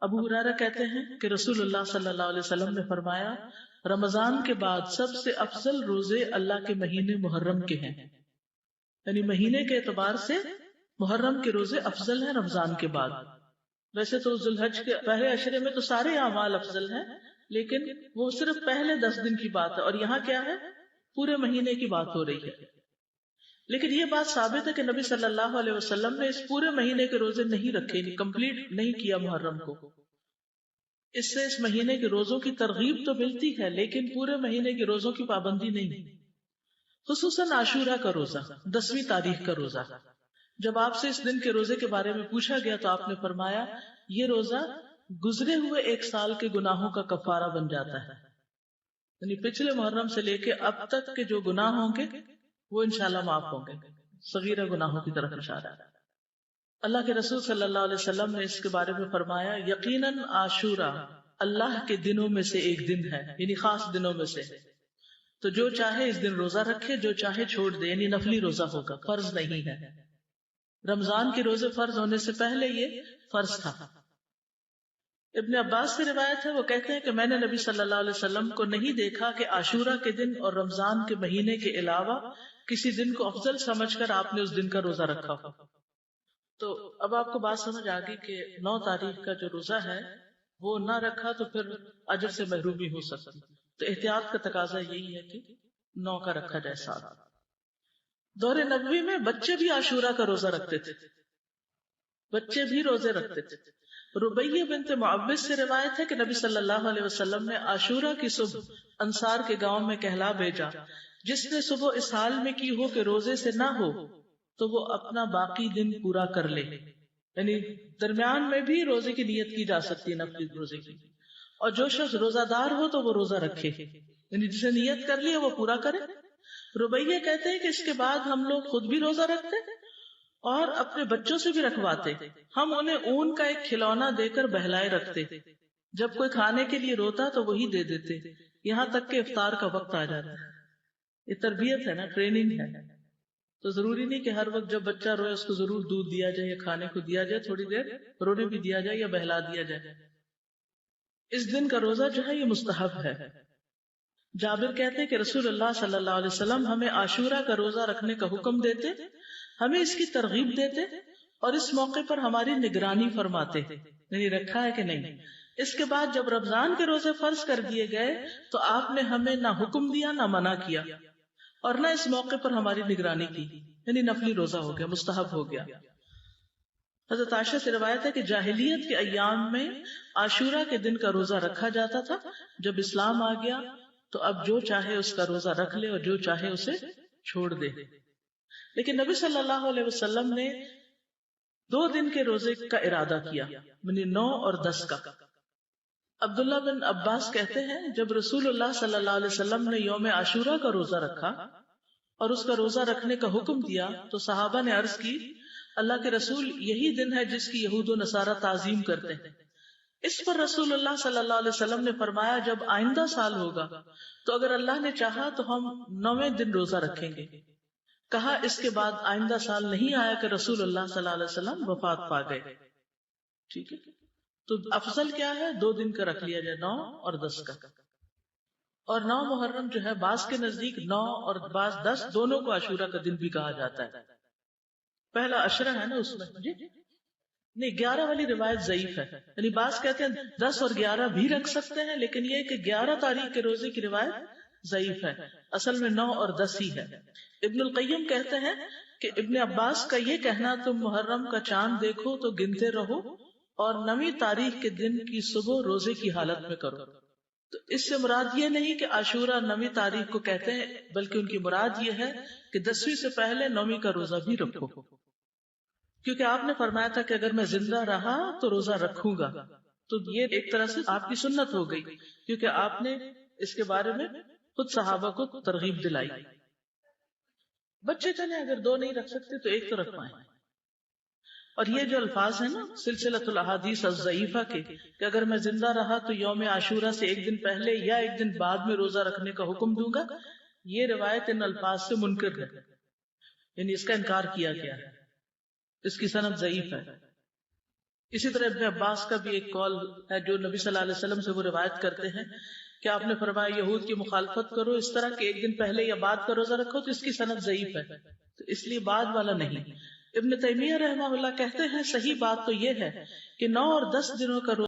ابو ہریرہ کہتے ہیں کہ رسول اللہ صلی اللہ علیہ وسلم نے فرمایا رمضان کے بعد سب سے افضل روزے اللہ کے مہینے محرم کے ہیں، یعنی مہینے کے اعتبار سے محرم کے روزے افضل ہیں رمضان کے بعد۔ ویسے تو ذوالحج کے پہلے عشرے میں تو سارے اعمال افضل ہیں، لیکن وہ صرف پہلے 10 دن کی بات ہے، اور یہاں کیا ہے، پورے مہینے کی بات ہو رہی ہے۔ لیکن یہ بات ثابت ہے کہ نبی صلی اللہ علیہ وسلم نے اس پورے مہینے کے روزے نہیں رکھے، کمپلیٹ نہیں کیا محرم کو۔ اس سے اس مہینے کے روزوں کی ترغیب تو ملتی ہے، لیکن پورے مہینے کے روزوں کی پابندی نہیں، خصوصاً عاشورہ کا روزہ، 10ویں تاریخ کا روزہ۔ جب آپ سے اس دن کے روزے کے بارے میں پوچھا گیا تو آپ نے فرمایا یہ روزہ گزرے ہوئے 1 سال کے گناہوں کا کفارہ بن جاتا ہے، یعنی پچھلے محرم سے لے کے اب تک کے جو گناہ ہوں گے وہ انشاءاللہ معاف ہوں گے، صغیرہ گناہوں کی طرف اشارہ ہے۔ اللہ کے رسول صلی اللہ علیہ وسلم نے اس کے بارے میں فرمایا یقیناً عاشورہ اللہ کے دنوں میں سے ایک دن ہے، یعنی خاص دنوں میں سے، تو جو چاہے اس دن روزہ رکھے، جو چاہے چھوڑ دے، یعنی نفلی روزہ ہوگا، فرض نہیں ہے۔ رمضان کے روزے فرض ہونے سے پہلے یہ فرض تھا۔ ابن عباس سے روایت ہے، وہ کہتے ہیں کہ میں نے نبی صلی اللہ علیہ وسلم کو نہیں دیکھا کہ عاشورہ کے دن اور رمضان کے مہینے کے علاوہ کسی دن کو افضل سمجھ کر آپ نے اس دن کا روزہ رکھا ہو۔ تو اب آپ کو بات سمجھ آ گئی کہ 9 تاریخ کا جو روزہ ہے وہ نہ رکھا تو پھر اجر سے محرومی ہو سکتی، تو احتیاط کا تقاضا یہی ہے کہ 9 کا رکھا جائے ساتھ۔ دور نبوی میں بچے بھی عاشورہ کا روزہ رکھتے تھے، بچے بھی روزے رکھتے تھے۔ ربیہ بنت معوذ سے روایت ہے کہ نبی صلی اللہ علیہ وسلم نے عاشورہ کی صبح انصار کے گاؤں میں کہلا بھیجا، جس نے صبح اس حال میں کی ہو کہ روزے سے نہ ہو تو وہ اپنا باقی دن پورا کر لے، یعنی درمیان میں بھی روزے کی نیت کی جا سکتی ہے، نفلی روزے کی، اور جو شخص روزہ دار ہو تو وہ روزہ رکھے، یعنی جسے نیت کر لی ہے وہ پورا کرے۔ ربیہ کہتے ہیں کہ اس کے بعد ہم لوگ خود بھی روزہ رکھتے اور اپنے بچوں سے بھی رکھواتے، ہم انہیں اون کا ایک کھلونا دے کر بہلائے رکھتے، جب کوئی کھانے کے لیے روتا تو وہی دے دیتے، یہاں تک کہ افطار کا وقت آ جاتا ہے۔ یہ تربیت ہے نا، ٹریننگ ہے، تو ضروری نہیں کہ ہر وقت جب بچہ روئے اس کو ضرور دودھ دیا جائے یا کھانے کو دیا جائے، تھوڑی دیر رونے بھی دیا جائے یا بہلا دیا جائے۔ اس دن کا روزہ جو ہے یہ مستحب ہے۔ جابر کہتے کہ رسول اللہ صلی اللہ علیہ وسلم ہمیں عاشورہ کا روزہ رکھنے کا حکم دیتے، ہمیں اس کی ترغیب دیتے اور اس موقع پر ہماری نگرانی فرماتے، یعنی رکھا ہے کہ نہیں۔ اس کے بعد جب رمضان کے روزے فرض کر دیے گئے تو آپ نے ہمیں نہ حکم دیا نہ منع کیا، اور نہ اس موقع پر ہماری نگرانی کی، یعنی نفلی روزہ ہو گیا، مستحب ہو گیا۔ حضرت عائشہ سے روایت ہے کہ جاہلیت کے ایام میں عاشورہ کے دن کا روزہ رکھا جاتا تھا، جب اسلام آ گیا تو اب جو چاہے اس کا روزہ رکھ لے اور جو چاہے اسے چھوڑ دے۔ لیکن نبی صلی اللہ علیہ وسلم نے 2 دن کے روزے کا ارادہ کیا، یعنی 9 اور 10 کا۔ عبداللہ بن عباس کہتے ہیں جب رسول اللہ صلی اللہ علیہ وسلم نے یوم عاشورہ کا روزہ رکھا اور اس کا روزہ رکھنے کا حکم دیا تو صحابہ نے عرض کی اللہ کے رسول یہی دن ہے جس کی یہود و نصارہ تعظیم کرتے ہیں۔ اس پر رسول اللہ صلی اللہ علیہ وسلم نے فرمایا جب آئندہ سال ہوگا تو اگر اللہ نے چاہا تو ہم 9ویں دن روزہ رکھیں گے۔ کہا اس کے بعد آئندہ سال نہیں آیا کہ رسول اللہ صلی اللہ علیہ وسلم وفات پا گئے۔ ٹھیک ہے، تو افضل کیا ہے، 2 دن کا رکھ لیا جائے، 9 اور 10 کا۔ اور 9 محرم جو ہے بعض کے نزدیک 9 اور بعض 10 دونوں کو عاشورہ کا دن بھی کہا جاتا ہے۔ پہلا عشرہ ہے نا اس میں، جی نہیں 11 والی روایت ضعیف ہے، یعنی بعض کہتے ہیں 10 اور 11 بھی رکھ سکتے ہیں، لیکن یہ کہ 11 تاریخ کے روزے کی روایت ضعیف ہے، اصل میں 9 اور 10 ہی ہے۔ ابن القیم کہتے ہیں کہ ابن عباس کا یہ کہنا تم محرم کا چاند دیکھو تو گنتے رہو اور 9ویں تاریخ کے دن کی صبح روزے کی حالت میں کرو، تو اس سے مراد یہ نہیں کہ عاشورہ 9ویں تاریخ کو کہتے ہیں، بلکہ ان کی مراد یہ ہے کہ 10ویں سے پہلے 9ویں کا روزہ بھی رکھو، کیونکہ آپ نے فرمایا تھا کہ اگر میں زندہ رہا تو روزہ رکھوں گا، تو یہ ایک طرح سے آپ کی سنت ہو گئی، کیونکہ آپ نے اس کے بارے میں خود صحابہ کو ترغیب دلائی۔ بچے چلے اگر 2 نہیں رکھ سکتے تو 1 تو رکھوائیں۔ اور یہ جو الفاظ ہیں نا سلسلۃ الاحادیث الضعیفہ کے کہ اگر میں زندہ رہا تو یوم عاشورہ سے 1 دن پہلے یا 1 دن بعد میں روزہ رکھنے کا حکم دوں گا، یہ روایت ان الفاظ سے منکر ہے، یعنی اس کا انکار کیا گیا ہے، اس کی سند ضعیف ہے۔ اسی طرح ابن عباس کا بھی ایک قول ہے جو نبی صلی اللہ علیہ وسلم سے وہ روایت کرتے ہیں کہ آپ نے فرمایا یہود کی مخالفت کرو اس طرح کہ ایک دن پہلے یا بعد کا روزہ رکھو تو اس کی سند ضعیف ہے، تو اس لیے بعد والا نہیں۔ ابن تیمیہ رحمہ اللہ کہتے ہیں صحیح بات تو یہ ہے کہ 9 اور 10 دنوں کا